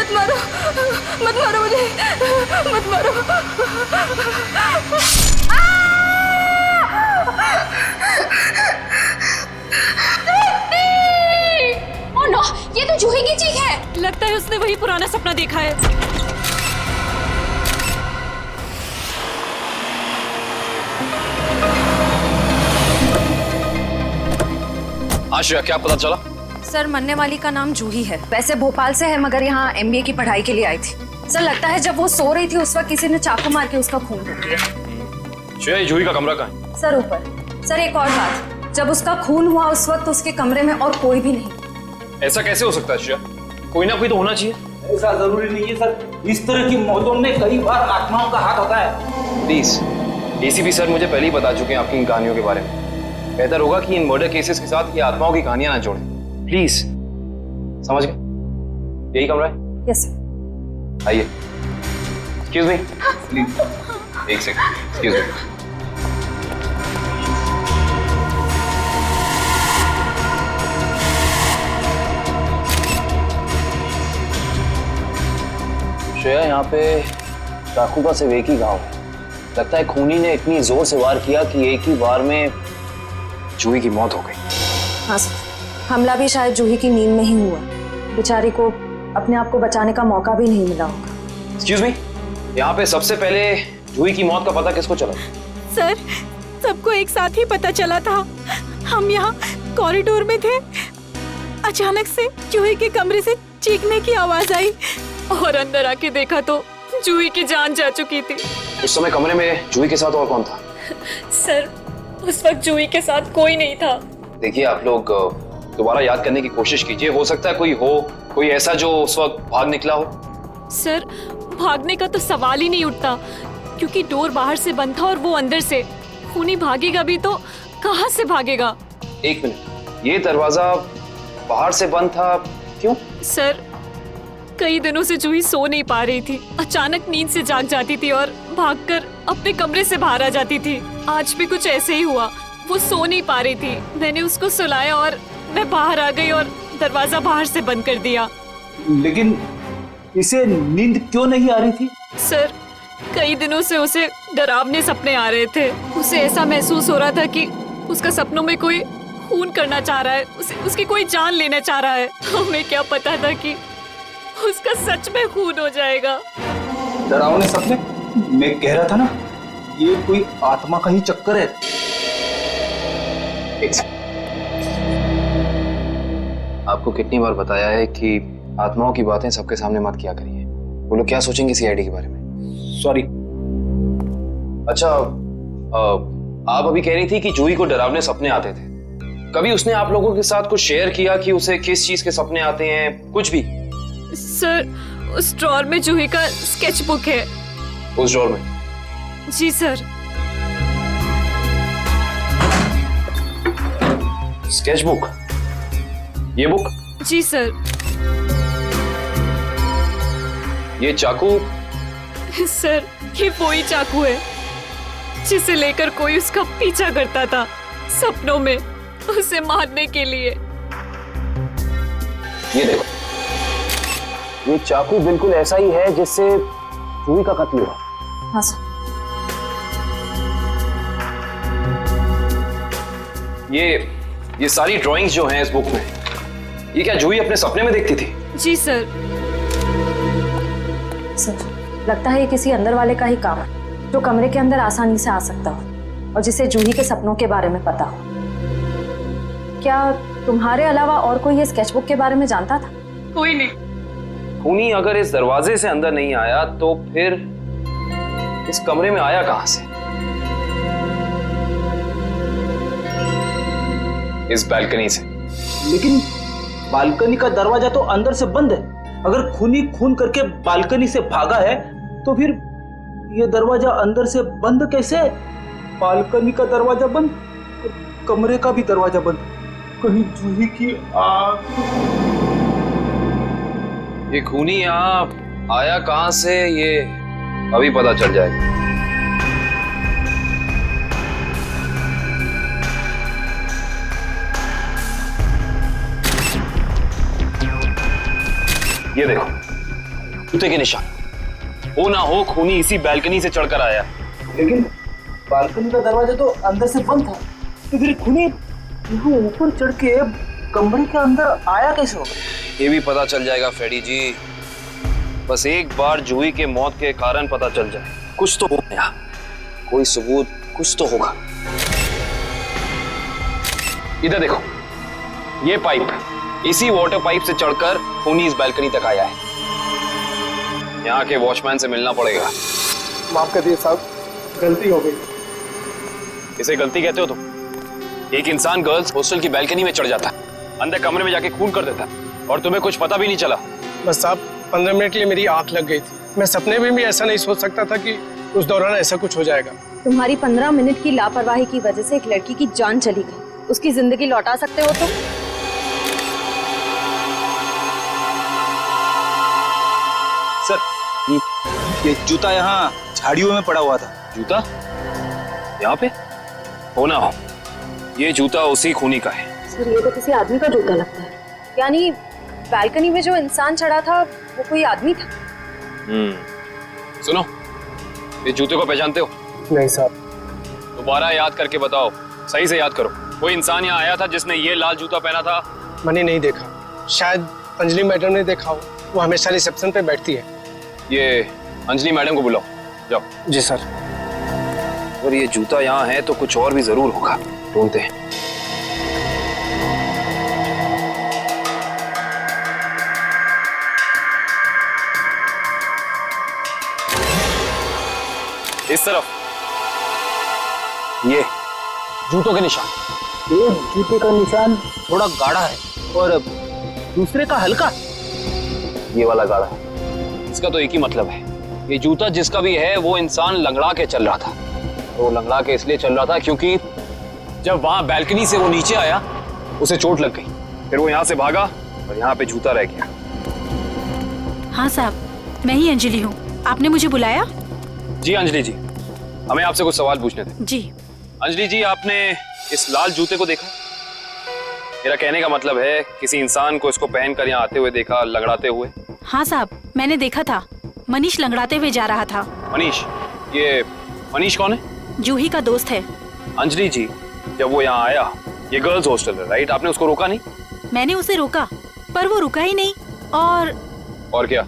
मत मारो, मत मारो मुझे, मत मारो। ओह नो, ये तो जूही की चीख है। लगता है उसने वही पुराना सपना देखा है। आश्रया, क्या पता चला? सर, मरने वाली का नाम जूही है। वैसे भोपाल से है, मगर यहाँ MBA की पढ़ाई के लिए आई थी। सर, लगता है जब वो सो रही थी उस वक्त किसी ने चाकू मार के उसका खून कर दिया। श्रेया, जूही का कमरा कहाँ है? सर, ऊपर। सर, एक और बात, जब उसका खून हुआ उस वक्त उसके कमरे में और कोई भी नहीं। ऐसा कैसे हो सकता है श्रेया? कोई ना कोई तो होना चाहिए। ऐसा जरूरी नहीं है सर, इस तरह की मौतों में कई बार आत्माओं का हाथ होता है। प्लीज, ACP सर मुझे पहले ही बता चुके हैं आपकी इन कहानियों के बारे में। बेहतर होगा कि इन मर्डर केसेस के साथ ये आत्माओं की कहानियां ना जोड़ें। प्लीज, समझ गए? यही कमरा है? Yes sir. आइए। एक्सक्यूज मी, प्लीज एक सेकंड, एक्सक्यूज मी। श्रेया, यहाँ पे चाकू का सिर्फ एक ही घाव है। लगता है खूनी ने इतनी जोर से वार किया कि एक ही बार में जूही की मौत हो गई। हाँ सर, हमला भी शायद जूही की नींद में ही हुआ। बेचारी को अपने आप को बचाने का मौका भी नहीं मिला होगा। एक्सक्यूज मी, यहाँ पे सबसे पहले जूही की मौत का पता किसको चला? सर, सबको एक साथ ही पता चला था। हम यहाँ कॉरिडोर में थे, अचानक से जूही के कमरे से चीखने की आवाज आई और अंदर आके देखा तो जूही की जान जा चुकी थी। उस समय कमरे में जूही के साथ और कौन था? सर, उस वक्त जूही के साथ कोई नहीं था। देखिए, आप लोग दोबारा याद करने की कोशिश कीजिए। हो सकता है कोई ऐसा जो उस वक्त भाग निकला हो। सर, भागने का तो सवाल ही नहीं उठता, क्योंकि डोर बाहर से बंद था और वो अंदर से। खूनी भागेगा भी तो कहाँ से भागेगा? एक मिनट, ये दरवाजा बाहर से बंद था, क्यों? सर, कई दिनों से जूही सो नहीं पा रही थी। अचानक नींद से जाग जाती थी और भागकर अपने कमरे से बाहर आ जाती थी। आज भी कुछ ऐसे ही हुआ। वो सो नहीं पा रही थी, मैंने उसको सुलाया और मैं बाहर आ गई और दरवाजा बाहर से बंद कर दिया। लेकिन इसे नींद क्यों नहीं आ रही थी? सर, कई दिनों से उसे डरावने सपने आ रहे थे। उसे ऐसा महसूस हो रहा था कि उसका सपनों में कोई खून करना चाह रहा है, उसकी कोई जान लेना चाह रहा है। हमें क्या पता था कि उसका सच में खून हो जाएगा। डरावने सपने? मैं कह रहा था ना, ये कोई आत्मा का ही चक्कर है। आपको कितनी बार बताया है कि आत्माओं की बातें सबके सामने मत किया करिए। वो लोग क्या सोचेंगे CID के बारे में? सॉरी। अच्छा, आप अभी कह रही थी कि जूही को डरावने सपने आते थे। कभी उसने आप लोगों के साथ कुछ शेयर किया कि उसे किस चीज के सपने आते हैं? कुछ भी? सर, उस ड्रॉर में जूही का स्केच बुक है। उस ड्रॉर में? जी सर। Sketch book? ये बुक? जी सर। ये चाकू? सर, ये वही चाकू है जिसे लेकर कोई उसका पीछा करता था सपनों में, उसे मारने के लिए। ये देखो, ये चाकू बिल्कुल ऐसा ही है जिससे जूही का कत्ल हुआ। हाँ सर। ये सारी ड्राइंग्स जो हैं इस बुक में, ये क्या जूही अपने सपने में देखती थी? जी सर। सर, लगता है ये किसी अंदर वाले का ही काम है, जो कमरे के अंदर आसानी से आ सकता हो और जिसे जूही के सपनों के बारे में पता हो। क्या तुम्हारे अलावा और कोई ये स्केचबुक के बारे में जानता था? कोई नहीं। खूनी अगर इस दरवाजे से अंदर नहीं आया तो फिर इस कमरे में आया कहां से? इस बालकनी से। लेकिन बालकनी का दरवाजा तो अंदर से बंद है। अगर खूनी खून करके बालकनी से भागा है तो फिर ये दरवाजा अंदर से बंद कैसे? बालकनी का दरवाजा बंद, कमरे का भी दरवाजा बंद। कहीं जूही की आग? ये खूनी यहाँ आया कहां से, ये अभी पता चल जाएगा। ये देखो, जूते के निशान। हो ना हो खूनी इसी बैल्कनी से चढ़कर आया। लेकिन बालकनी का दरवाजा तो अंदर से बंद था, तो फिर खूनी यहाँ ऊपर चढ़ के कमरे के अंदर आया कैसे होगा? ये भी पता चल जाएगा फ्रेडी जी। बस एक बार जूही के मौत के कारण पता चल जाए, कुछ तो होगा यहाँ, कोई सबूत कुछ तो होगा। इधर देखो, ये पाइप, इसी वाटर पाइप से चढ़कर खूनी इस बैल्कनी तक आया है। यहाँ के वॉचमैन से मिलना पड़ेगा। माफ कर दिए साहब, गलती हो गई। इसे गलती कहते हो तुम? एक इंसान गर्ल्स हॉस्टल की बैल्कनी में चढ़ जाता है, अंदर कमरे में जाके खून कर देता है, और तुम्हें कुछ पता भी नहीं चला। बस साहब 15 मिनट के लिए मेरी आंख लग गई थी। मैं सपने में भी ऐसा नहीं सोच सकता था कि उस दौरान ऐसा कुछ हो जाएगा। तुम्हारी 15 मिनट की लापरवाही की वजह से एक लड़की की जान चली गई, उसकी जिंदगी लौटा सकते हो तुम? सर, ये जूता यहाँ झाड़ियों में पड़ा हुआ था। जूता यहाँ पे? हो ना हो, ये जूता उसी खूनी का है। सर, ये तो किसी आदमी का जूता लगता है। यानी बैल्कनी में जो इंसान चढ़ा था वो कोई आदमी था? सुनो, ये जूते को पहचानते हो? नहीं साहब। दोबारा याद करके बताओ, सही से याद करो। कोई इंसान यहाँ आया था जिसने ये लाल जूता पहना था? मैंने नहीं देखा, शायद अंजलि मैडम ने देखा हो, वो हमेशा रिसेप्शन पे बैठती है। ये अंजलि मैडम को बुलाओ, जाओ। जी सर। अगर ये जूता यहाँ है तो कुछ और भी जरूर होगा, ढूंढते हैं। इस तरफ ये जूतों के निशान। एक जूते का निशान थोड़ा गाढ़ा है और दूसरे का हल्का। ये वाला गाढ़ा है। इसका तो एक ही मतलब है, ये जूता जिसका भी है वो इंसान लंगड़ा के चल रहा था। वो लंगड़ा के इसलिए चल रहा था क्योंकि जब वहां बैल्कनी से वो नीचे आया उसे चोट लग गई, फिर वो यहाँ से भागा और यहाँ पे जूता रह गया। हाँ साहब, मैं ही अंजलि हूँ, आपने मुझे बुलाया? जी अंजलि जी, हमें आपसे कुछ सवाल पूछने थे। जी। अंजलि जी, आपने इस लाल जूते को देखा? मेरा कहने का मतलब है किसी इंसान को इसको पहनकर यहाँ आते हुए देखा, लंगड़ाते हुए? हाँ साहब, मैंने देखा था, मनीष लंगड़ाते हुए जा रहा था। मनीष? ये मनीष कौन है? जूही का दोस्त है। अंजलि जी, जब वो यहाँ आया, ये गर्ल्स हॉस्टल है राइट, आपने उसको रोका नहीं? मैंने उसे रोका, पर वो रुका ही नहीं। और क्या?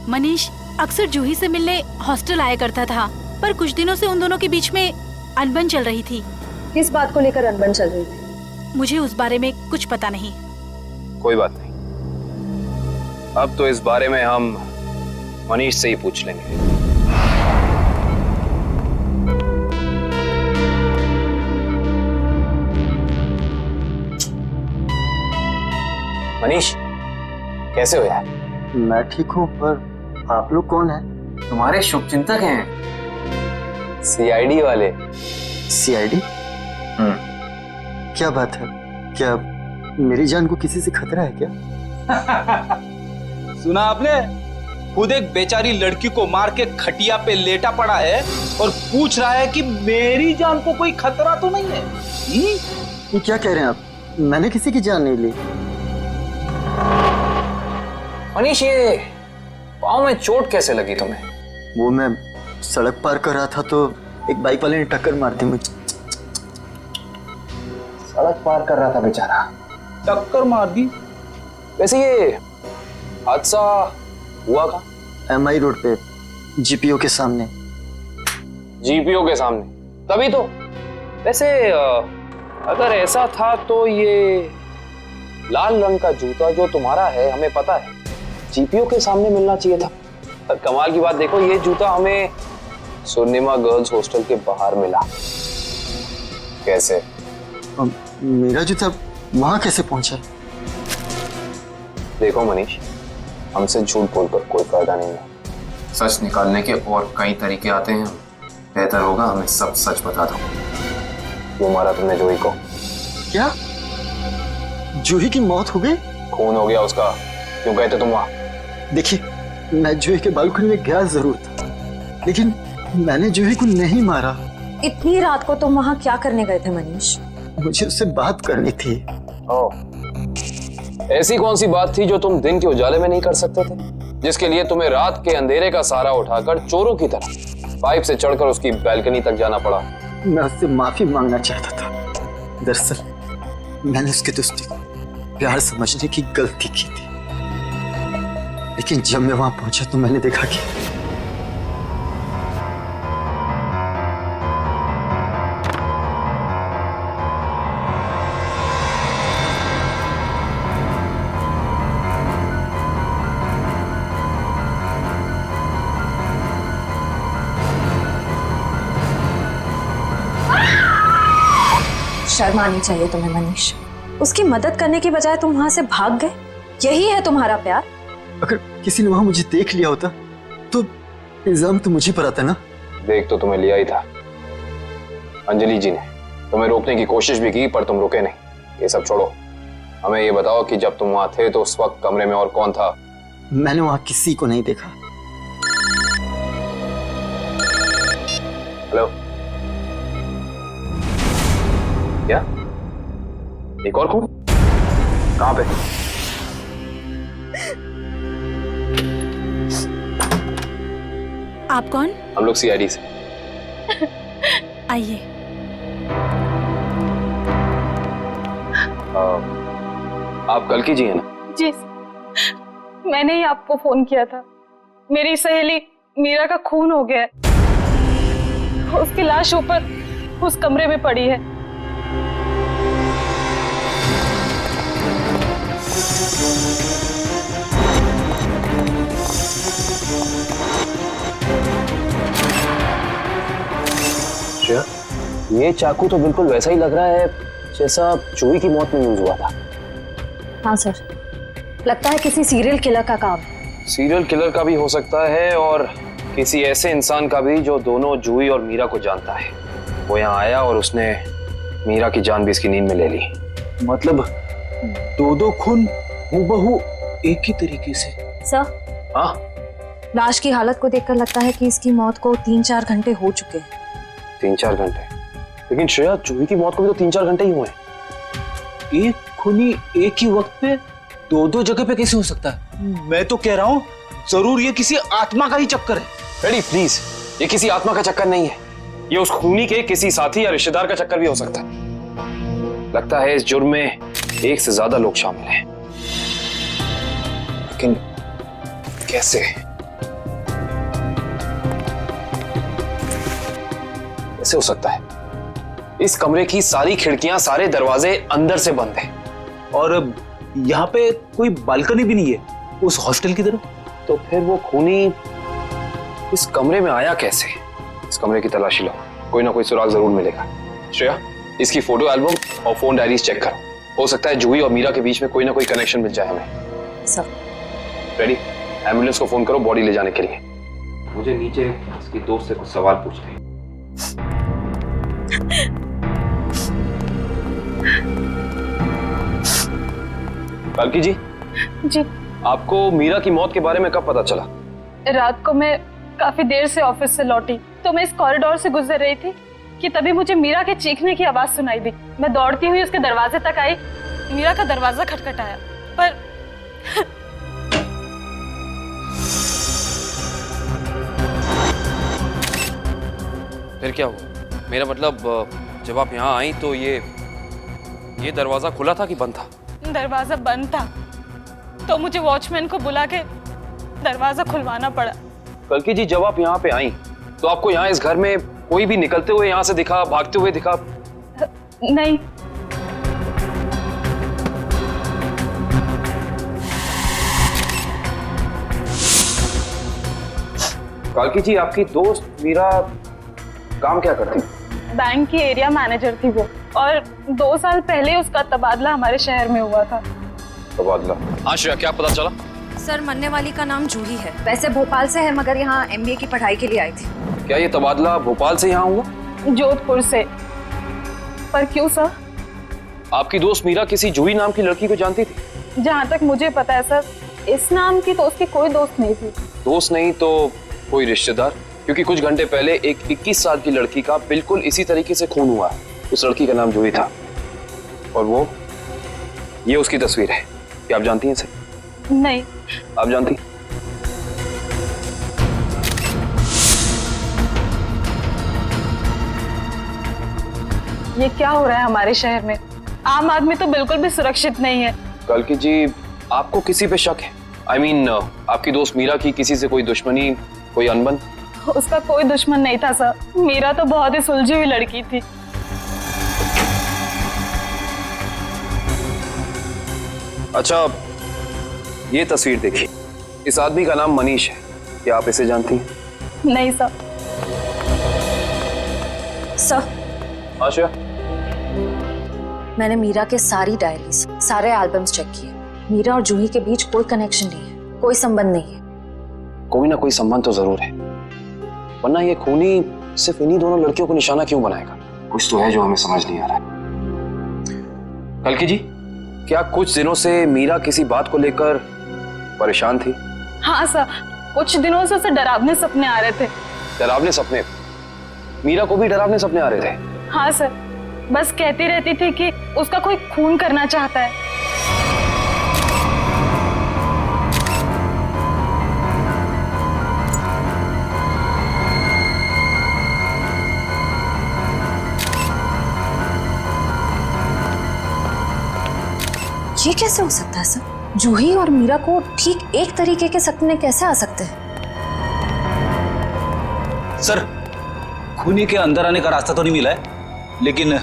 मनीष अक्सर जूही से मिलने हॉस्टल आया करता था, पर कुछ दिनों से उन दोनों के बीच में अनबन चल रही थी। किस बात को लेकर अनबन चल रही थी? मुझे उस बारे में कुछ पता नहीं। कोई बात नहीं, अब तो इस बारे में हम मनीष से ही पूछ लेंगे। मनीष, कैसे हो यार? मैं ठीक हूँ, पर आप लोग कौन हैं? तुम्हारे शुभचिंतक हैं, सीआईडी वाले। सीआईडी? क्या बात है? क्या मेरी जान को किसी से खतरा है क्या? सुना आपने? खुद एक बेचारी लड़की को मार के खटिया पे लेटा पड़ा है और पूछ रहा है कि मेरी जान को कोई खतरा तो नहीं है। ये क्या कह रहे हैं आप? मैंने किसी की जान नहीं ली। मनीष, ये पाँव में चोट कैसे लगी तुम्हें? वो मैं सड़क पार कर रहा था तो एक बाइक वाले ने टक्कर मार दी मुझे। सड़क पार कर रहा था बेचारा, टक्कर मार दी? वैसे ये हादसा हुआ कहाँ? एमआई रोड पे, जीपीओ के सामने। जीपीओ के सामने? तभी तो। वैसे अगर ऐसा था तो ये लाल रंग का जूता जो तुम्हारा है, हमें पता है जीपीओ के सामने मिलना चाहिए था। पर कमाल की बात देखो, ये जूता हमें स्वर्णिमा गर्ल्स हॉस्टल के बाहर मिला। कैसे? मेरा जूता वहां कैसे पहुंचा? देखो मनीष, हमसे झूठ बोलकर कोई फायदा नहीं है। सच निकालने के और कई तरीके आते हैं। बेहतर होगा हमें सब सच बता दो। क्यों मारा तुमने जूही को? क्या जूही की मौत हो गई? खून हो गया उसका। क्यों गए थे तुम वहां? देखिए, मैं जूही के बालकनी में गया जरूर था, लेकिन मैंने जूही को नहीं मारा। इतनी रात को तुम वहाँ क्या करने गए थे मनीष? मुझे उससे बात करनी थी। ऐसी कौन सी बात थी जो तुम दिन के उजाले में नहीं कर सकते थे? जिसके लिए तुम्हें रात के अंधेरे का सहारा उठाकर चोरों की तरह पाइप से चढ़कर उसकी बैल्कनी तक जाना पड़ा। मैं उससे माफी मांगना चाहता था। दरअसल मैंने उसके दोस्ती को प्यार समझने की गलती की थी, लेकिन जब मैं वहां पहुंचा तो मैंने देखा कि शर्म आनी चाहिए तुम्हें मनीष। उसकी मदद करने की बजाय तुम वहां से भाग गए। यही है तुम्हारा प्यार? अगर किसी ने वहां मुझे देख लिया होता तो इल्जाम तो मुझे पर आता ना। देख तो तुम्हें लिया ही था। अंजलि जी ने तुम्हें रोकने की कोशिश भी की पर तुम रुके नहीं। ये सब छोड़ो, हमें ये बताओ कि जब तुम वहां थे तो उस वक्त कमरे में और कौन था? मैंने वहां किसी को नहीं देखा। हेलो, क्या एक और खून? कहां पे? आप कौन? हम लोग सीआईडी से। आइए। आप कल की जी हैं ना? जी, मैंने ही आपको फोन किया था। मेरी सहेली मीरा का खून हो गया है। उसकी लाश ऊपर उस कमरे में पड़ी है। श्रेया, ये चाकू तो बिल्कुल वैसा ही लग रहा है जैसा जूही की मौत में यूज हुआ था। हाँ सर, लगता है किसी सीरियल किलर का काम। सीरियल किलर का भी हो सकता है और किसी ऐसे इंसान का भी जो दोनों जूही और मीरा को जानता है। वो यहाँ आया और उसने मीरा की जान भी इसकी नींद में ले ली। मतलब दो खून हूबहू एक ही तरीके से। सर, हाँ, लाश की हालत को देखकर लगता है कि इसकी मौत को 3-4 घंटे हो चुके हैं। 3-4 घंटे? लेकिन श्रेया, जूही की मौत को भी तो 3-4 घंटे ही हुए हैं। एक खूनी एक ही वक्त पे दो जगह पे कैसे हो सकता है? मैं तो कह रहा हूँ जरूर ये किसी आत्मा का ही चक्कर है। रेडी प्लीज, ये किसी आत्मा का चक्कर नहीं है। ये उस खूनी के किसी साथी या रिश्तेदार का चक्कर भी हो सकता है। लगता है इस जुर्म में एक से ज्यादा लोग शामिल हैं। लेकिन कैसे? कैसे हो सकता है? इस कमरे की सारी खिड़कियां, सारे दरवाजे अंदर से बंद हैं। और यहाँ पे कोई बालकनी भी नहीं है उस हॉस्टल की तरफ। तो फिर वो खूनी इस कमरे में आया कैसे? इस कमरे की तलाशी लो, कोई ना कोई सुराग जरूर मिलेगा। श्रेया, इसकी फोटो एल्बम और फोन डायरीज चेक करो। हो सकता है जूही और मीरा के बीच में कोई ना कोई कनेक्शन मिल जाए हमें। सर, रेडी, एम्बुलेंस को फोन करो बॉडी ले जाने के लिए। मुझे नीचे इसकी दोस्त से कुछ सवाल पूछने हैं। कालकी जी। जी। आपको मीरा की मौत के बारे में कब पता चला? रात को मैं काफी देर से ऑफिस से लौटी तो मैं इस कॉरिडोर से गुजर रही थी कि तभी मुझे मीरा के चीखने की आवाज सुनाई दी। मैं दौड़ती हुई उसके दरवाजे तक आई। मीरा का दरवाजा खटखटाया पर फिर क्या हुआ? मेरा मतलब जब आप यहाँ आई तो ये दरवाजा खुला था कि बंद था? दरवाजा बंद था तो मुझे वॉचमैन को बुला के दरवाजा खुलवाना पड़ा। कल्कि जी, जब आप यहाँ पे आई तो आपको यहाँ इस घर में कोई भी निकलते हुए यहाँ से दिखा, भागते हुए दिखा? नहीं। कालकी जी, आपकी दोस्त मीरा काम क्या करती? बैंक की एरिया मैनेजर थी वो, और 2 साल पहले उसका तबादला हमारे शहर में हुआ था। तबादला? हाँ श्रेया, क्या पता चला? सर, मरने वाली का नाम जूही है। वैसे भोपाल से है मगर यहाँ MBA की पढ़ाई के लिए आई थी। क्या ये तबादला भोपाल से यहाँ हुआ? जोधपुर से। पर क्यों सर? आपकी दोस्त मीरा किसी जूही नाम की लड़की को जानती थी? जहाँ तक मुझे पता है सर, इस नाम की तो उसकी कोई दोस्त नहीं थी। दोस्त नहीं तो कोई रिश्तेदार? क्योंकि कुछ घंटे पहले एक 21 साल की लड़की का बिल्कुल इसी तरीके से खून हुआ। उस लड़की का नाम जूही था और ये उसकी तस्वीर है। क्या आप जानती हैं इसे? नहीं। आप जानती? ये क्या हो रहा है हमारे शहर में? आम आदमी तो बिल्कुल भी सुरक्षित नहीं है। कल्कि जी, आपको किसी पे शक है? I mean, आपकी दोस्त मीरा की किसी से कोई दुश्मनी, कोई अनबन? उसका कोई दुश्मन नहीं था सर। मीरा तो बहुत ही सुलझी हुई लड़की थी। अच्छा, ये तस्वीर देखिए। इस आदमी का नाम मनीष है। क्या आप इसे जानती हैं? नहीं सर। सर, आशा, मैंने मीरा के सारी डायरीज, सारे एल्बम्स चेक किए। मीरा और जूही के बीच कोई कनेक्शन नहीं है, कोई संबंध नहीं है। कोई ना कोई संबंध तो जरूर है, वरना ये खूनी सिर्फ इन्हीं दोनों लड़कियों को निशाना क्यों बनाएगा? कुछ तो है जो हमें समझ नहीं आ रहा है। कल्कि जी, क्या कुछ दिनों से मीरा किसी बात को लेकर परेशान थी? हाँ सर, कुछ दिनों से उसे डरावने सपने आ रहे थे। डरावने सपने? मीरा को भी डरावने सपने आ रहे थे? हाँ सर, बस कहती रहती थी कि उसका कोई खून करना चाहता है। ये कैसे हो सकता है सर? जूही और मीरा को ठीक एक तरीके के सपने कैसे आ सकते हैं? सर, खूनी के अंदर आने का रास्ता तो नहीं मिला है, लेकिन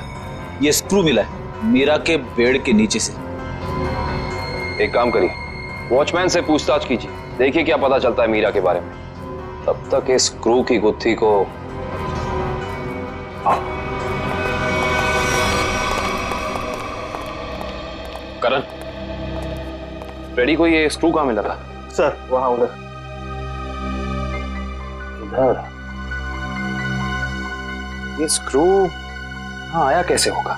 ये स्क्रू मिला है मीरा के बेड के नीचे से। एक काम करिए, वॉचमैन से पूछताछ कीजिए, देखिए क्या पता चलता है मीरा के बारे में। तब तक इस स्क्रू की गुत्थी को करण, रेडी को ये स्क्रू कहाँ मिला था? सर, वहां उधर। इधर? ये स्क्रू हाँ आया कैसे होगा?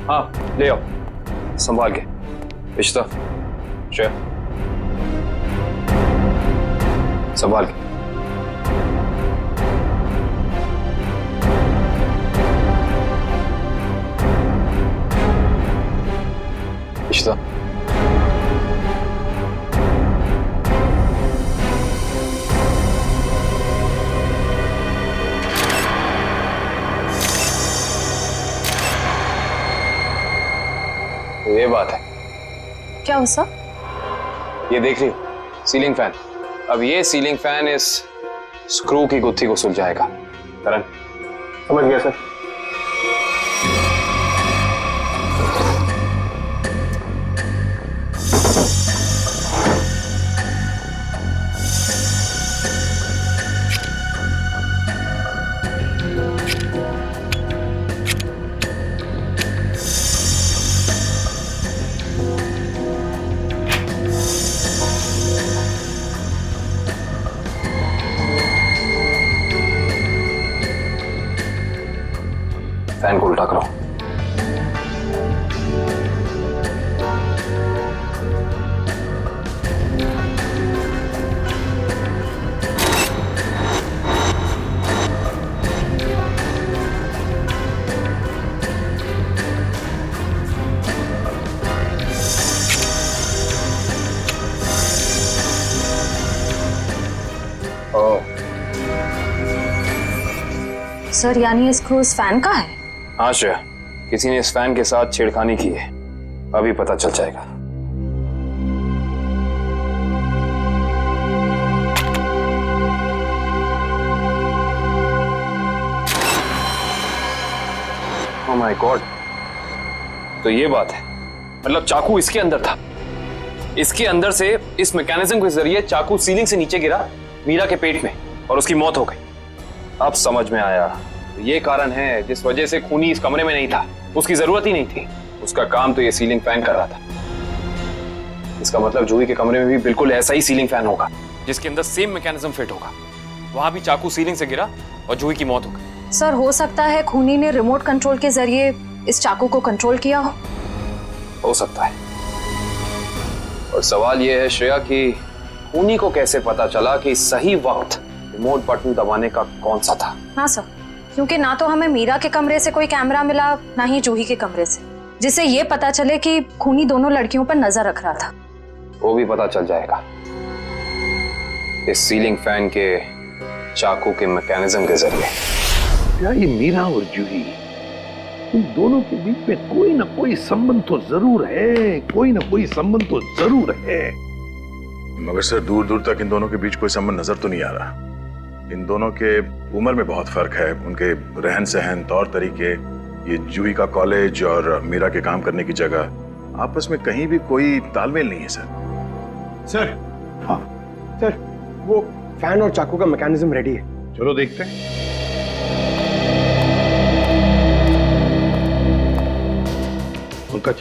हाँ, ले आओ, संभाल के। इश्ता, श्रेया, संभाल के। इश्ता, तो ये बात है। क्या हो सर? ये देख रही हो, सीलिंग फैन। अब ये सीलिंग फैन इस स्क्रू की गुत्थी को सुलझाएगा। करण, समझ गया सर। फैन को उल्टा करो। सर, यानी ये स्क्रू इस फैन का है? हाँ श्रेया, किसी ने इस फैन के साथ छेड़खानी की है, अभी पता चल जाएगा। ओह माय गॉड, तो ये बात है, मतलब चाकू इसके अंदर था। इसके अंदर से इस मैकेनिज्म के जरिए चाकू सीलिंग से नीचे गिरा मीरा के पेट में और उसकी मौत हो गई। अब समझ में आया, ये कारण है जिस वजह से खूनी इस कमरे में नहीं था। उसकी जरूरत ही नहीं थी, उसका काम तो ये सीलिंग फैन कर रहा था। इसका मतलब जूही के कमरे में भी बिल्कुल ऐसा ही सीलिंग फैन होगा जिसके अंदर सेम मैकेनिज्म फिट होगा। वहां भी चाकू सीलिंग से गिरा और जूही की मौत हो गई। सर, हो सकता है खूनी ने रिमोट कंट्रोल के जरिए इस चाकू को कंट्रोल किया हो सकता है। और सवाल यह है श्रेया कि खूनी को कैसे पता चला कि सही वक्त रिमोट बटन दबाने का कौन सा था? हाँ सर, क्योंकि ना तो हमें मीरा के कमरे से कोई कैमरा मिला, ना ही जूही के कमरे से, जिससे ये पता चले कि खूनी दोनों लड़कियों पर नजर रख रहा था। वो भी पता चल जाएगा इस सीलिंग फैन के चाकू के मैकेनिज्म के जरिए। क्या ये मीरा और जूही, इन दोनों के बीच में कोई ना कोई संबंध तो जरूर है, कोई ना कोई संबंध तो जरूर है। मगर सर दूर दूर तक इन दोनों के बीच कोई संबंध नजर तो नहीं आ रहा। इन दोनों के उम्र में बहुत फर्क है, उनके रहन सहन, तौर तरीके, ये जूही का कॉलेज और मीरा के काम करने की जगह, आपस में कहीं भी कोई तालमेल नहीं है सर। सर, हाँ सर, वो फैन और चाकू का मैकेनिज्म रेडी है। चलो देखते हैं। पंकज,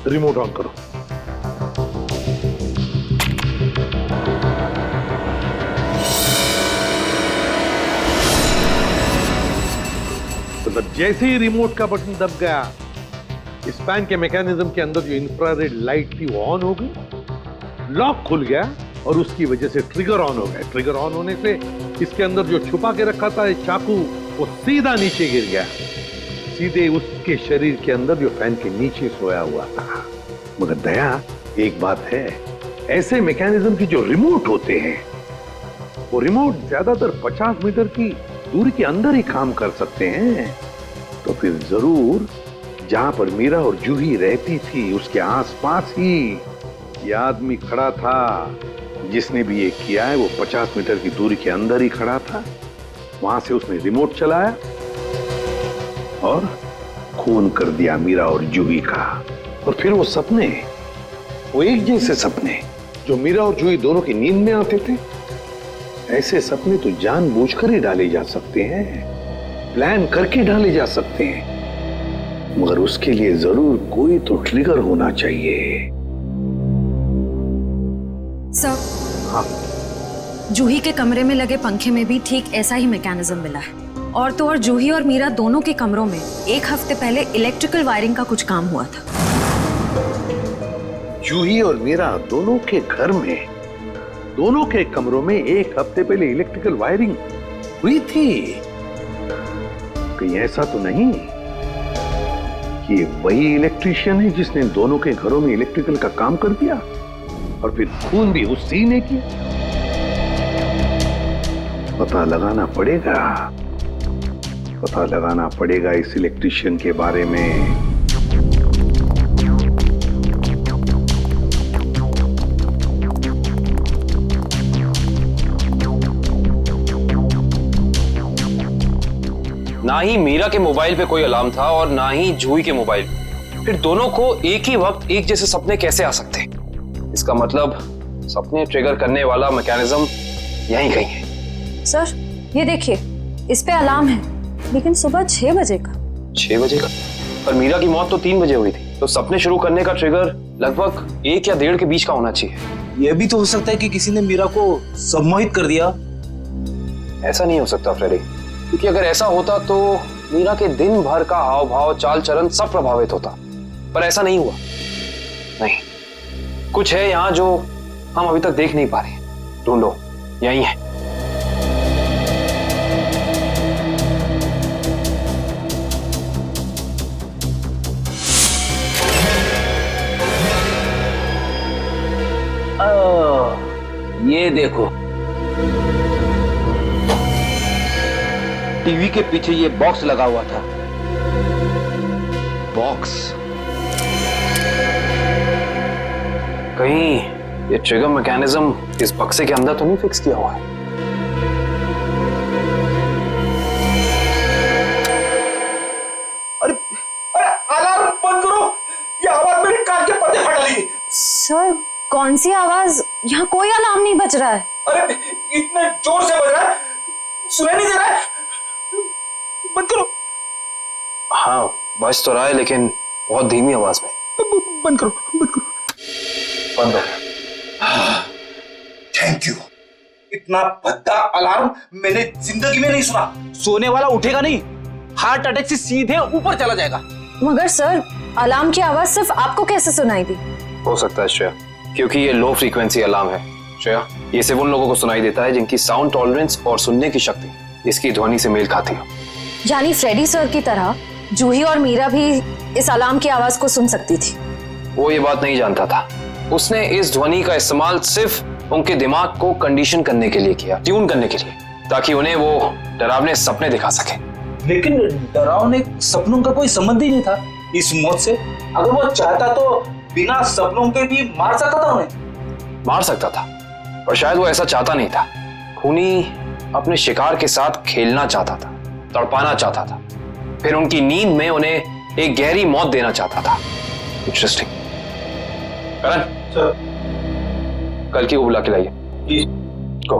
रिमोट ऑन करो। मतलब जैसे ही रिमोट का बटन दब गया, इस फैन के मैकेनिज्म के अंदर जो इंफ्रारेड लाइट थी वो ऑन हो गई, लॉक खुल गया और उसकी वजह से ट्रिगर ऑन हो गया। ट्रिगर ऑन होने से इसके अंदर जो छुपा के रखा था चाकू, वो सीधा नीचे गिर गया, सीधे उसके शरीर के अंदर जो फैन के नीचे सोया हुआ था। मगर दया, एक बात है, ऐसे मैकेनिज्म की जो रिमोट होते हैं, वो रिमोट ज्यादातर 50 मीटर की दूरी के अंदर ही काम कर सकते हैं। तो फिर जरूर जहां पर मीरा और जूही रहती थी उसके आसपास ही ये आदमी खड़ा था। जिसने भी ये किया है वो 50 मीटर की दूरी के अंदर ही खड़ा था। वहां से उसने रिमोट चलाया और खून कर दिया मीरा और जूही का। और फिर वो सपने, वो एक जैसे सपने जो मीरा और जूही दोनों की नींद में आते थे, ऐसे सपने तो जानबूझकर ही डाले जा सकते हैं, प्लान करके डाले जा सकते हैं। मगर उसके लिए जरूर कोई तो ट्रिगर होना चाहिए। सर, हाँ, जूही के कमरे में लगे पंखे में भी ठीक ऐसा ही मैकेनिज्म मिला है। और तो और जूही और मीरा दोनों के कमरों में एक हफ्ते पहले इलेक्ट्रिकल वायरिंग का कुछ काम हुआ था। जूही और मीरा दोनों के घर में, दोनों के कमरों में एक हफ्ते पहले इलेक्ट्रिकल वायरिंग हुई थी। कहीं ऐसा तो नहीं कि वही इलेक्ट्रीशियन है जिसने दोनों के घरों में इलेक्ट्रिकल का काम कर दिया और फिर खून भी उसी ने किया? पता लगाना पड़ेगा, पता लगाना पड़ेगा इस इलेक्ट्रीशियन के बारे में। ना ही मीरा के मोबाइल पे कोई अलार्म था और ना ही जूही के मोबाइल। फिर दोनों को एक ही वक्त एक जैसे सपने कैसे आ सकते हैं? इसका मतलब सपने ट्रिगर करने वाला मैकेनिज्म यहीं कहीं है। सर, ये देखिए, इस पे अलार्म है, लेकिन सुबह 6 बजे का। 6 बजे का? पर मीरा की मौत तो 3 बजे हुई थी, तो सपने शुरू करने का ट्रिगर लगभग 1 या 1.5 के बीच का होना चाहिए। यह भी तो हो सकता है कि किसी ने मीरा को सम्मोहित कर दिया। ऐसा नहीं हो सकता फ्रेडी, क्योंकि अगर ऐसा होता तो मीरा के दिन भर का हाव भाव, चाल चलन सब प्रभावित होता। पर ऐसा नहीं हुआ। नहीं, कुछ है यहाँ जो हम अभी तक देख नहीं पा रहे। ढूंढो, यही है। ये देखो, टीवी के पीछे ये बॉक्स लगा हुआ था। बॉक्स? कहीं ये ट्रिगर मैकेनिज्म इस बक्से के अंदर तो नहीं फिक्स किया हुआ है? अरे अरे, अलार्म बंद करो! ये आवाज मेरे कान के पर्दे फाड़ डाली। सर, कौन सी आवाज? यहाँ कोई अलार्म नहीं बज रहा है। अरे इतने जोर से बज रहा है, सुनाई नहीं दे रहा है। बंद करो। हाँ, बज तो रहा है, लेकिन बहुत धीमी आवाज में। बंद करो, बंद करो। बंद हो। Thank you. इतना भद्दा अलार्म मैंने जिंदगी में नहीं सुना। सोने वाला उठेगा नहीं, हार्ट अटैक से सीधे ऊपर चला जाएगा। मगर सर, अलार्म की आवाज सिर्फ आपको कैसे सुनाई दी? हो सकता है श्रेया, क्योंकि ये लो फ्रीक्वेंसी अलार्म है। श्रेया, ये सिर्फ उन लोगों को सुनाई देता है जिनकी साउंड टॉलरेंस और सुनने की शक्ति इसकी ध्वनि से मेल खाती हो। यानी फ्रेडी सर की तरह जूही और मीरा भी इस अलार्म की आवाज को सुन सकती थी। वो ये बात नहीं जानता था। उसने इस ध्वनि का इस्तेमाल सिर्फ उनके दिमाग को कंडीशन करने के लिए किया, ट्यून करने के लिए। ताकि उन्हें वो डरावने सपने दिखा सके। लेकिन डरावने सपनों का कोई संबंध ही नहीं था इस मौत से। अगर वो चाहता तो बिना सपनों के भी मार सकता था उन्हें। मार सकता था, पर शायद वो ऐसा चाहता नहीं था। खूनी अपने शिकार के साथ खेलना चाहता था, तड़पाना चाहता था, फिर उनकी नींद में उन्हें एक गहरी मौत देना चाहता था। इंटरेस्टिंग। करण सर, कल की को बुला के लाइए। जी। को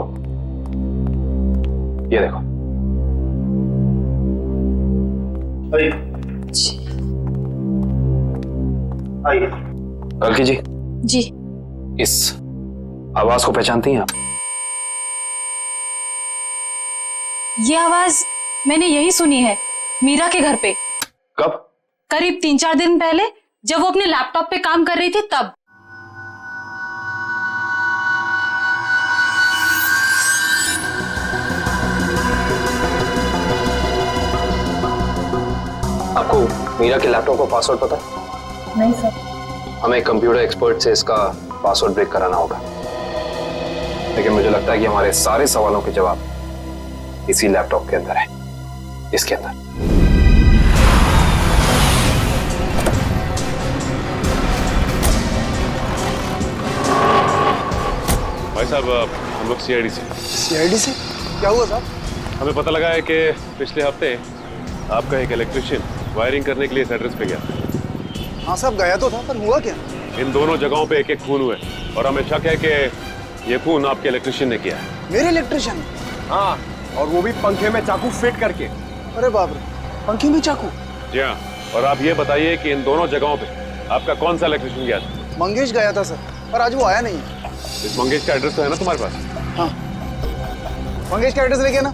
ये देखो। आइए। कल की जी। जी। इस आवाज को पहचानती हैं आप? ये आवाज मैंने यही सुनी है, मीरा के घर पे। कब? करीब 3-4 दिन पहले, जब वो अपने लैपटॉप पे काम कर रही थी तब। आपको मीरा के लैपटॉप का पासवर्ड पता है? नहीं सर। हमें कंप्यूटर एक्सपर्ट से इसका पासवर्ड ब्रेक कराना होगा, लेकिन मुझे लगता है कि हमारे सारे सवालों के जवाब इसी लैपटॉप के अंदर है, इसके अंदर। भाई साहब, हम लोग सीआईडी से। सीआईडी से? क्या हुआ साहब? हमें पता लगा है कि पिछले हफ्ते आपका एक इलेक्ट्रिशियन वायरिंग करने के लिए इस एड्रेस पे गया। हाँ साहब, गया तो था, पर हुआ क्या? इन दोनों जगहों पे एक एक खून हुए और हमें शक है कि ये खून आपके इलेक्ट्रिशियन ने किया है। मेरे इलेक्ट्रिशियन? हाँ, और वो भी पंखे में चाकू फिट करके। अरे बाप रे, पंखे में चाकू? जी हाँ। और आप ये बताइए कि इन दोनों जगहों पे आपका कौन सा इलेक्ट्रिशियन गया था? मंगेश गया था सर, पर आज वो आया नहीं है। इस मंगेश का एड्रेस तो है ना तुम्हारे पास? हाँ, मंगेश का एड्रेस लेके ना।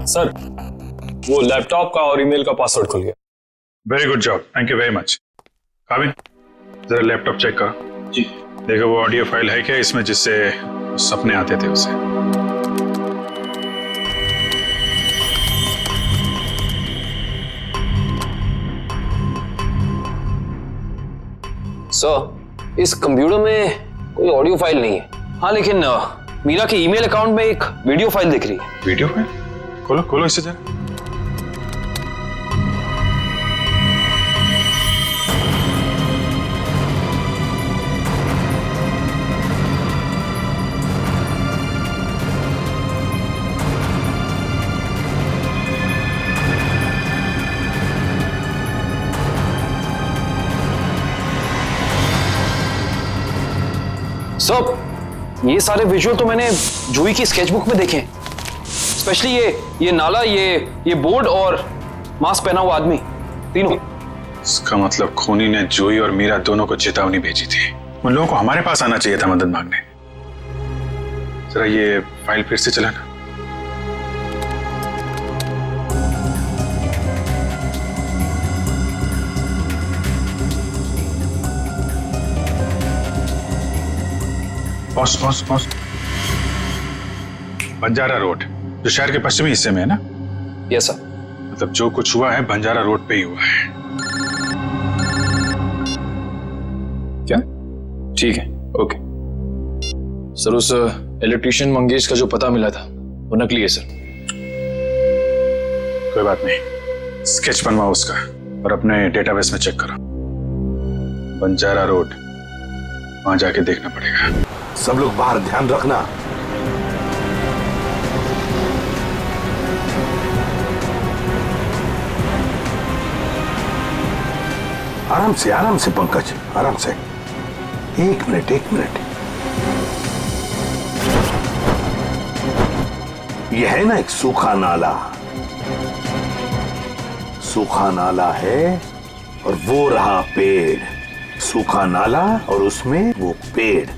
सर, वो लैपटॉप का और ईमेल का पासवर्ड खुल गया। Very good job, thank you very much. काबिन, जरा लैपटॉप चेक करो। जी। देखो वो ऑडियो फाइल है क्या इसमें जिससे सपने आते थे उसे। सर, इस कंप्यूटर में कोई ऑडियो फाइल नहीं है। हाँ, लेकिन मीरा के ईमेल अकाउंट में एक वीडियो फाइल दिख रही है। Video file? खोलो खोलो इसे जरा। सर, ये सारे विजुअल तो मैंने जूही की स्केचबुक में देखे हैं। स्पेशली ये नाला, ये बोर्ड और मास्क पहना हुआ आदमी, तीनों। इसका मतलब खूनी ने जूही और मीरा दोनों को चेतावनी भेजी थी। उन लोगों को हमारे पास आना चाहिए था मदद मांगने। जरा ये फाइल फिर से चलाना। Pause pause pause. Banjara road, जो शहर के पश्चिमी हिस्से में है ना? Yes sir. मतलब जो कुछ हुआ है बंजारा रोड पे ही हुआ है। क्या? ठीक है, ओके। सर, उस इलेक्ट्रिशियन मंगेश का जो पता मिला था वो नकली है सर। कोई बात नहीं, स्केच बनवाओ उसका और अपने डेटाबेस में चेक करो। बंजारा रोड, वहां जाके देखना पड़ेगा। सब लोग बाहर ध्यान रखना। आराम से पंकज, आराम से। एक मिनट। यह है ना एक सूखा नाला है और वो रहा पेड़। सूखा नाला और उसमें वो पेड़।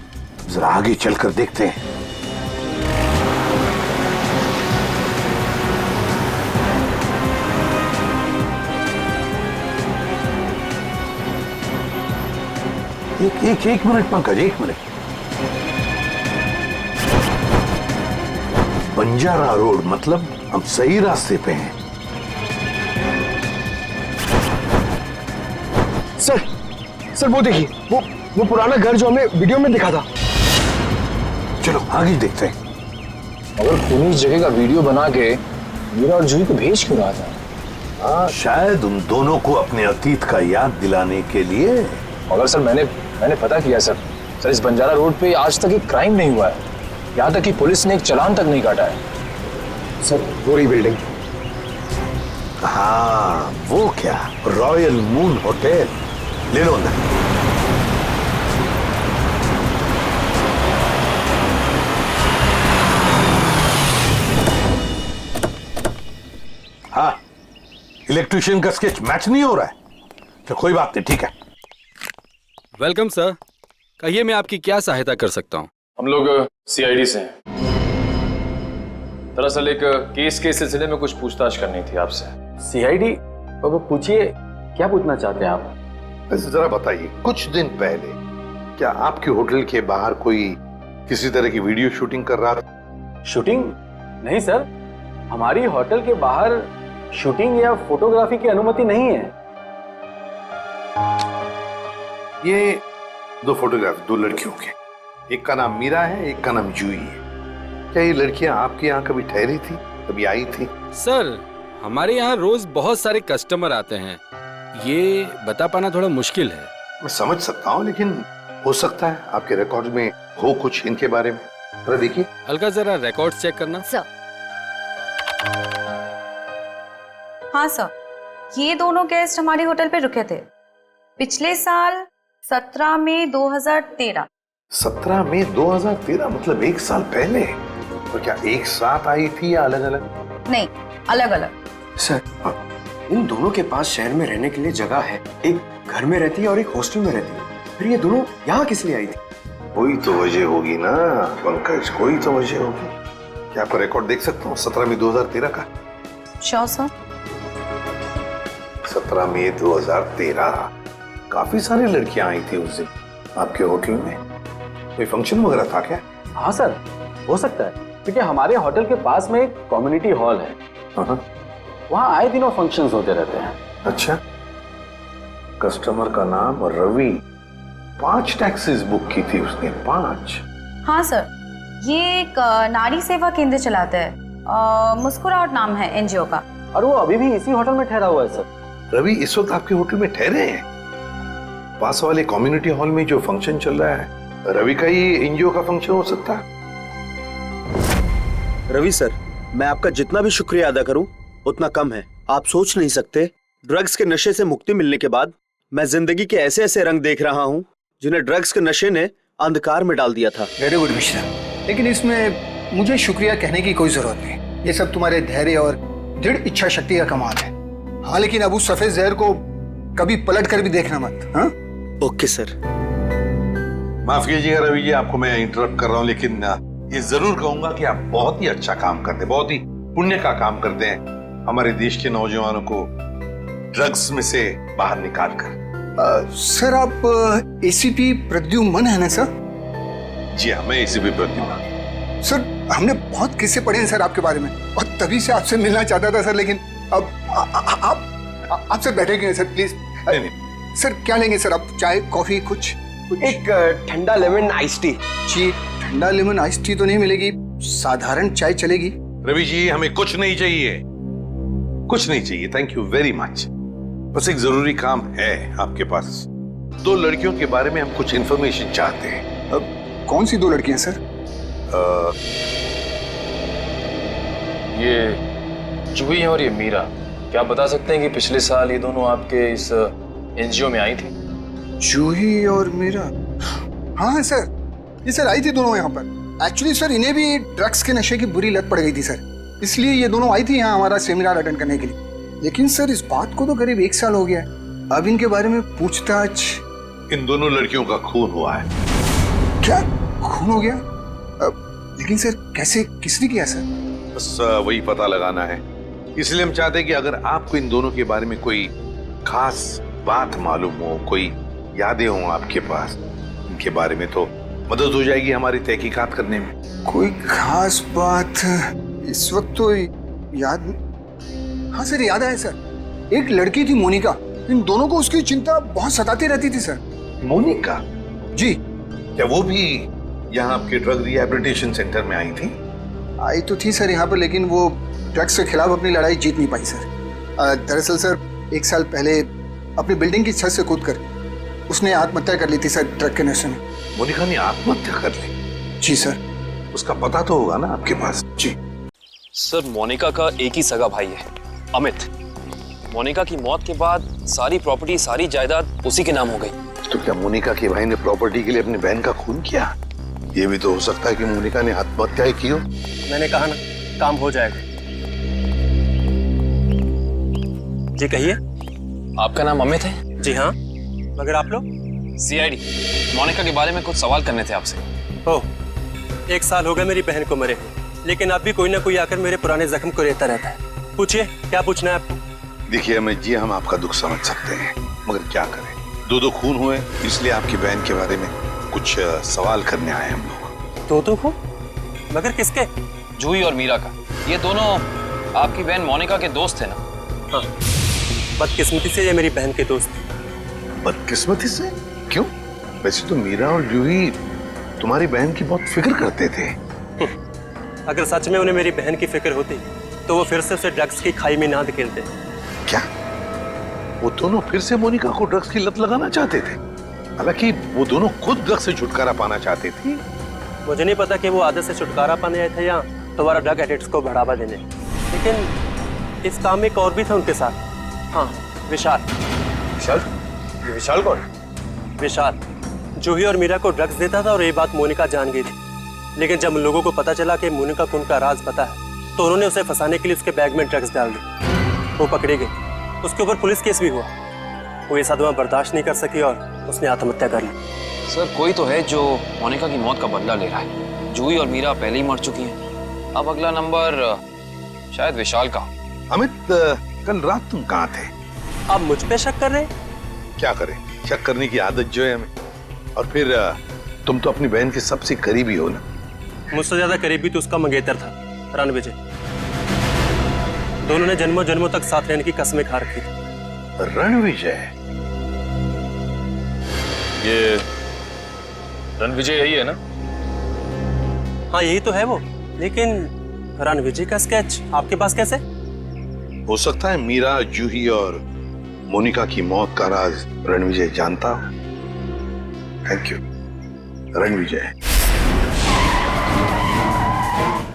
जरा आगे चलकर देखते हैं। एक मिनट पंकज, एक मिनट। बंजारा रोड, मतलब हम सही रास्ते पे हैं। सर वो देखिए, वो पुराना घर जो हमें वीडियो में दिखा था। चलो आगे देखते हैं। मगर खूनी जगह का वीडियो बना के मीरा और जूही को भेज क्यों रहा था? शायद उन दोनों को अपने अतीत का याद दिलाने के लिए। मगर सर मैंने पता किया सर इस बंजारा रोड पे आज तक एक क्राइम नहीं हुआ है। यहाँ तक कि पुलिस ने एक चालान तक नहीं काटा है। सर वो रही बिल्डिंग। हाँ वो क्या, रॉयल मून होटल, ले लो ना। हाँ, इलेक्ट्रिशियन का स्केच मैच नहीं हो रहा है तो कोई बात नहीं, ठीक है। वेलकम सर, कहिए मैं आपकी क्या सहायता कर सकता हूँ? हम लोग सीआईडी से हैं। दरअसल एक केस के सिलसिले में कुछ पूछताछ करनी थी आपसे। सीआईडी? बाबा पूछिए, क्या पूछना चाहते हैं आप? वैसे जरा बताइए, कुछ दिन पहले क्या आपके होटल के बाहर कोई किसी तरह की वीडियो शूटिंग कर रहा था? शूटिंग? नहीं सर, हमारी होटल के बाहर शूटिंग या फोटोग्राफी की अनुमति नहीं है। ये दो फोटोग्राफ दो लड़कियों के, एक का नाम मीरा है, एक का नाम जूही है। क्या ये लड़कियां आपके यहाँ कभी ठहरी थी, कभी आई थी? सर हमारे यहाँ रोज बहुत सारे कस्टमर आते हैं, ये बता पाना थोड़ा मुश्किल है। मैं समझ सकता हूँ, लेकिन हो सकता है आपके रिकॉर्ड में हो कुछ इनके बारे में। जरा देखिए। अलका जरा रिकॉर्ड चेक करना। सर। हाँ सर, ये दोनों गेस्ट हमारे होटल पे रुके थे पिछले साल 17 मई 2013। 17 मई 2013 मतलब एक साल पहले। तो क्या एक साथ आई थी या अलग अलग? नहीं, अलग अलग। सर इन दोनों के पास शहर में रहने के लिए जगह है, एक घर में रहती है और एक हॉस्टल में रहती है, फिर ये दोनों यहाँ किस लिए आई थी? कोई तो वजह होगी ना पंकज, कोई तो वजह होगी। क्या आप रिकॉर्ड देख सकता हूँ 17 मई 2013 का? Sure sir. 17 मई 2013 काफी सारी लड़कियां आई थी उस दिन आपके होटल में। कोई फंक्शन वगैरह था क्या? हाँ सर, हो सकता है, क्योंकि हमारे होटल के पास में एक कम्युनिटी हॉल है। वहाँ आए दिनों फंक्शंस होते रहते हैं। अच्छा, कस्टमर का नाम रवि, 5 टैक्सीज बुक की थी उसने, 5। हाँ सर, ये एक नारी सेवा केंद्र चलाता है, मुस्कुराहट नाम है एनजीओ का। और वो अभी भी इसी होटल में ठहरा हुआ है सर। रवि इस वक्त आपके होटल में ठहरे हैं? पास वाले कम्युनिटी हॉल में जो फंक्शन चल रहा है, रवि का ही एनजीओ का फंक्शन हो सकता है। रवि सर, मैं आपका जितना भी शुक्रिया अदा करूं उतना कम है। आप सोच नहीं सकते, ड्रग्स के नशे से मुक्ति मिलने के बाद मैं जिंदगी के ऐसे ऐसे रंग देख रहा हूं जिन्हें ड्रग्स के नशे ने अंधकार में डाल दिया था। वेरी गुड मिश्रा, लेकिन इसमें मुझे शुक्रिया कहने की कोई जरूरत नहीं। ये सब तुम्हारे धैर्य और दृढ़ इच्छा शक्ति का कमाल है। हाँ, लेकिन अब उस सफेद जहर को कभी पलट कर भी देखना मत। हाँ? Okay sir. माफ कीजिएगा रवि जी, आपको मैं इंटरप्ट कर रहा हूँ, लेकिन ये जरूर कहूंगा कि आप बहुत ही अच्छा काम करते हैं, बहुत ही पुण्य का काम करते हैं हमारे देश के नौजवानों को ड्रग्स में से बाहर निकाल कर। सर आप एसीपी प्रद्युमन है ना सर? जी हाँ, मैं एसीपी प्रद्युमन। सर हमने बहुत किस्से पढ़े हैं सर आपके बारे में, और तभी से आपसे मिलना चाहता था सर, लेकिन अब आप सर बैठेंगे सर प्लीज? नहीं। सर क्या लेंगे सर आप? चाय, कॉफी, कुछ? एक ठंडा लेमन आइस टी। जी, ठंडा लेमन आइस टी तो नहीं मिलेगी, साधारण चाय चलेगी। रवि जी हमें कुछ नहीं चाहिए, कुछ नहीं चाहिए, थैंक यू वेरी मच। बस एक जरूरी काम है आपके पास। 2 लड़कियों के बारे में हम कुछ इंफॉर्मेशन चाहते हैं। अब कौन सी 2 लड़कियां सर? ये जूही और ये मीरा, क्या आप बता सकते हैं कि पिछले साल ये दोनों आपके इस एनजीओ में आई थी? जूही और मीरा? हाँ सर, ये सर आई थी दोनों यहाँ पर। एक्चुअली सर इन्हें भी ड्रग्स के नशे की बुरी लत पड़ गई थी सर, इसलिए ये दोनों आई थी यहाँ हमारा सेमिनार अटेंड करने के लिए। लेकिन सर इस बात को तो करीब 1 साल हो गया है, अब इनके बारे में पूछताछ। इन दोनों लड़कियों का खून हुआ है। क्या खून हो गया? लेकिन सर कैसे, किसने किया सर? बस वही पता लगाना है, इसलिए हम चाहते हैं कि अगर आपको इन दोनों के बारे में कोई खास बात मालूम हो, कोई यादें हो आपके पास इनके बारे में, तो मदद हो जाएगी हमारी तहकीकात करने में। कोई खास बात इस वक्त तो याद। हाँ सर याद आया सर, एक लड़की थी मोनिका, इन दोनों को उसकी चिंता बहुत सताती रहती थी सर। मोनिका? जी। क्या वो भी यहाँ आपके ड्रग रिहैबिलिटेशन सेंटर में आई थी? आई तो थी सर यहाँ पर, लेकिन वो ड्रग्स के खिलाफ अपनी लड़ाई जीत नहीं पाई सर। दरअसल सर 1 साल पहले अपनी बिल्डिंग की छत से कूदकर उसने आत्महत्या कर ली थी सर, ड्रग के नशे में। मोनिका ने आत्महत्या कर ली? जी सर। उसका पता तो होगा ना आपके पास? जी सर, मोनिका का एक ही सगा भाई है, अमित। मोनिका की मौत के बाद सारी प्रॉपर्टी, सारी जायदाद उसी के नाम हो गई। तो क्या मोनिका के भाई ने प्रॉपर्टी के लिए अपनी बहन का खून किया? ये भी तो हो सकता है कि मोनिका ने आत्महत्या की हो। मैंने कहा ना, काम हो जाएगा। जी कहिए। आपका नाम अमित है? जी हाँ, मगर आप लोग? सीआईडी। मोनिका के बारे में कुछ सवाल करने थे आपसे। ओह, 1 साल हो गया मेरी बहन को मरे, लेकिन अब भी कोई ना कोई आकर मेरे पुराने जख्म को रहता रहता है। पूछिए, क्या पूछना है आपको? देखिए अमित जी, हम आपका दुख समझ सकते हैं, मगर क्या करें, 2 खून हुए, इसलिए आपकी बहन के बारे में कुछ सवाल करने आए हम लोग। 2 खून? मगर किसके? जूही और मीरा का। ये दोनों आपकी बहन मोनिका के दोस्त थे ना? हाँ, बदकिस्मती से ये मेरी बहन के दोस्त थे। बदकिस्मती से? क्यों? वैसे तो मीरा और जूही तुम्हारी बहन की बहुत फिक्र करते थे। अगर सच में उन्हें मेरी बहन की फिक्र होती तो वो फिर से उसे ड्रग्स की खाई में ना धकेलते। क्या वो दोनों फिर से मोनिका को ड्रग्स की लत लगाना चाहते थे? हालांकि वो दोनों खुद ड्रग्स से छुटकारा पाना चाहते थे। मुझे नहीं पता कि वो आदत से छुटकारा पाने आए थे या दोबारा ड्रग एडिक्ट्स को बढ़ावा देने, लेकिन इस काम में एक और भी था उनके साथ। हाँ, विशाल। विशाल? ये विशाल कौन? विशाल जूही और मीरा को ड्रग्स देता था और ये बात मोनिका जान गई थी। लेकिन जब लोगों को पता चला कि मोनिका को उनका राज पता है, तो उन्होंने उसे फंसाने के लिए उसके बैग में ड्रग्स डाल दी। वो पकड़ी गई, उसके ऊपर पुलिस केस भी हुआ। वो ये सदमा बर्दाश्त नहीं कर सकी और उसने आत्महत्या कर ली। सर, कोई तो है जो मोनिका की मौत का बदला ले रहा है। जूही और मीरा पहले ही मर चुकी हैं। अब अगला नंबर शायद विशाल का। अमित, कल रात तुम कहाँ थे? आप मुझ पे शक कर रहे हैं? क्या करें, शक करने की आदत जो है हमें। और फिर तुम तो अपनी बहन के सबसे करीबी हो ना। मुझसे ज्यादा करीबी तो उसका मंगेतर था, रणविजय। दोनों ने जन्मों जन्मों तक साथ रहने की कसमें खा रखी थी। रणविजय? ये रणविजय यही है ना? हाँ, यही तो है वो। लेकिन रणविजय का स्केच आपके पास कैसे? हो सकता है मीरा, जूही और मोनिका की मौत का राज रणविजय जानता हो। Thank you Ranvijay.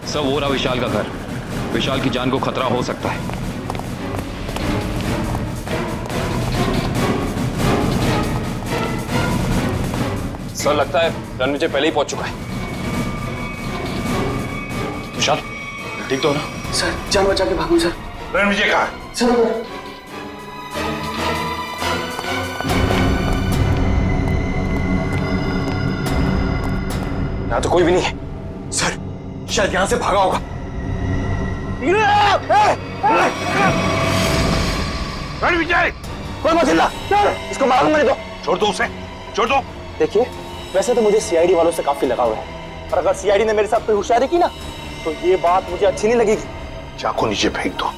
सब वो रहा विशाल का घर। विशाल की जान को खतरा हो सकता है। सर, लगता है रणविजय पहले ही पहुंच चुका है। विशाल, ठीक तो हो ना? सर, जान बचा के भागो सर। रणविजय कहाँ है? सर, यहाँ तो कोई भी नहीं है। सर, शायद यहाँ से भागा होगा। रणविजय! कोई मत हिलना, इसको मालूम नहीं दो। छोड़ दो उसे, छोड़ दो। देखिए, वैसे तो मुझे सीआईडी वालों से काफी लगाव है, पर अगर सीआईडी ने मेरे साथ कोई होशियारी की ना, तो ये बात मुझे अच्छी नहीं लगेगी। चाकू नीचे फेंक दो।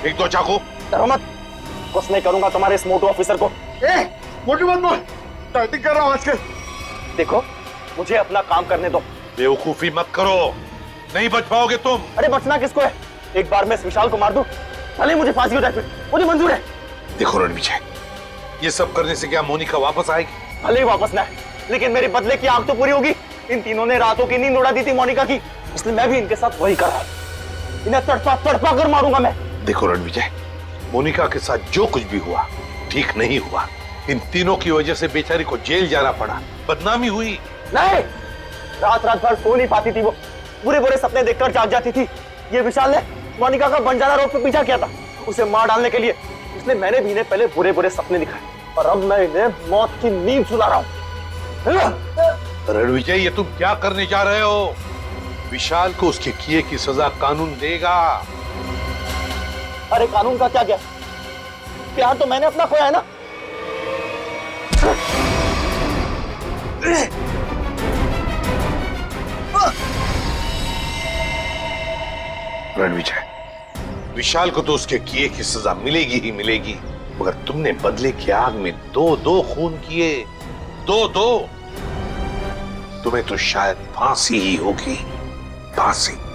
फेंक दो चाकू। डरो मत, कुछ नहीं करूंगा तुम्हारे इस मोटू ऑफिसर को। मोटू मत बोल, टाइटिंग कर रहा हूं आजकल। देखो, मुझे अपना काम करने दो। बेवकूफी मत करो, नहीं बच पाओगे तुम। अरे बचना किसको है? एक बार मैं इस विशाल को मार दूं, भले मुझे फांसी हो जाए, मुझे मंजूर है। देखो रणविजय, ये सब करने से क्या मोनिका वापस आएगी? भले ही वापस ना, लेकिन मेरे बदले की आग तो पूरी होगी। इन तीनों ने रातों की नींद उड़ा दी थी मोनिका की, इसलिए मैं भी इनके साथ वही कर रहा हूं। इन्हें तड़पा तड़पा कर मारूंगा मैं। देखो रणविजय, मोनिका के साथ जो कुछ भी हुआ ठीक नहीं हुआ। इन तीनों की वजह से बेचारी को जेल जाना पड़ा, बदनामी हुई। नहीं, रात रात भर सो नहीं पाती थी वो, बुरे बुरे सपने देखकर जाग जाती थी। ये विशाल ने मोनिका का बंजारा रोड पे पीछा किया था उसे मार डालने के लिए, इसलिए मैंने भी इन्हें पहले बुरे बुरे सपने दिखाए और अब मैं इन्हें मौत की नींद सुला रहा हूं। रणविजय, ये तुम क्या करने जा रहे हो? विशाल को उसके किए की सजा कानून देगा। अरे कानून का क्या गया, प्यार तो मैंने अपना खोया है ना। रणविजय, विशाल को तो उसके किए की सजा मिलेगी ही मिलेगी, मगर तुमने बदले की आग में दो खून किए, दो। तुम्हें तो शायद फांसी ही होगी। फांसी।